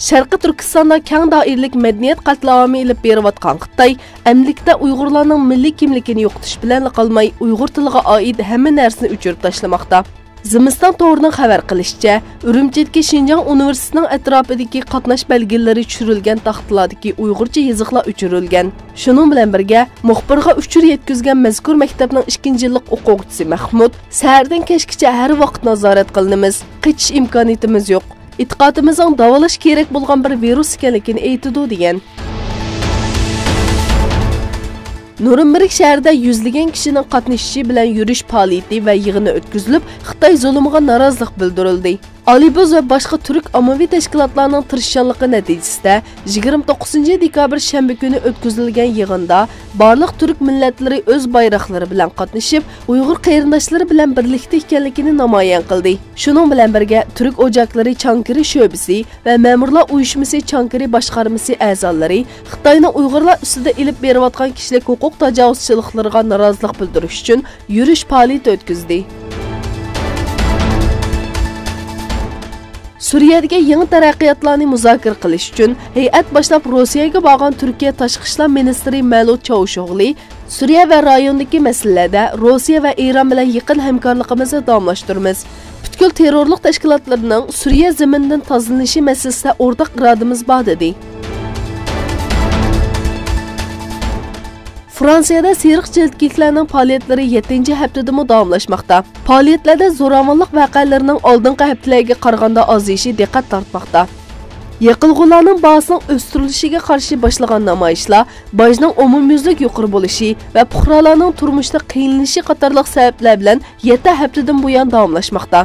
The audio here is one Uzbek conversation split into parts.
Sharqiy Turkistonda keng doiralik madaniyat qatlavami ilib berayotgan Xitoy, amlikda Uyg'urlarning milliy kimligini yo'qotish bilan qolmay, Uyg'ur tiliga oid hamma narsani o'chirib tashlamoqda. Zimiston to'g'rining xabar qilishicha, Urumchidagi Xinjiang universitetining atrofidagi qatnash belgilari tushirilgan taxtalardagi Uyg'urcha yoziqlar o'chirilgan. Shuning bilan birga, muxbirga uchur yetkazgan mazkur maktabning 2-yillik o'quvchisi Mahmud, sahardan kechgacha har vaqt nazorat qilinamiz, qichish imkoniyatimiz yo'q. E'tiqodimizning davolash kerak bo'lgan bir virus ekanligini aytdi degan. Nuremberg shahrida yuzlagan kishining qatnashishi bilan yurish faoliyati va yig'ini o'tkazilib, Xitoy zulmiga norozilik bildirildi. Alibuz va boshqa turk ommaviy tashkilotlarning tirishchanligi natijasida 29 dekabr shanba kuni o'tkazilgan yig'inda barliq turk millatlari o'z bayroqlari bilan qatnashib, Uyg'ur qarindoshlari bilan birlikda ekanligini namoyon qildi. Shuning bilan birga Turk ojoqlari Chankiri sho'bisi va ma'murlar uyushmasi Chankiri boshqarmasi a'zolari Xitoyning Uyg'urlar ustida ilib berayotgan kishilik huquq tajovuzchiliklariga norozilik bildirish uchun yurish faoliyati o'tkazdi. Suriyadagi yangi taraqqiyotlarni muzokara qilish uchun hay'at boshlab Rossiyaga borgan Turkiya tashqi ishlar ministri Mevlut Çavuşoğlu, Suriya va rayondagi masalalarda Rossiya va Eron bilan yaqin hamkorligimizni davomlashtiramiz. Butkul terrorlik tashkilotlarining Suriya zaminidan tozalanishi masalasida o'rtaq irodamiz bor dedi. Fransiyada seriq jildliklarning faoliyatlari 7-haftada davomlashmoqda. Faoliyatlarda zo'ravonlik voqealarining oldingi haftalarga qaraganda ozishi diqqat tortmoqda. Yiqilg'ularning bahosining o'stirilishiga qarshi boshlagan namoyishlar, bojning umumyuzlik yuqori bo'lishi va fuqarolarning turmushda qiynalishi qatorliq sabablar bilan 7 haftadan buyon davomlashmoqda.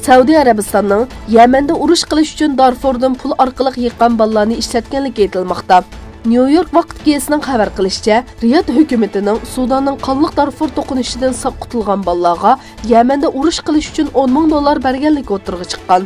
Saudiya Arabistonning Yamanda urush qilish uchun Darfurdan pul orqali yiqqan bolalarni ishlatganligi aytilmoqda. New York vaqt gazetining xabar qilishicha, Riyod hukumatining Sudanning qonliq Darfur to'qinishidan saq qutilgan bolalarga Yamanda urush qilish uchun $10,000 berganligi o'tirg'i chiqqan.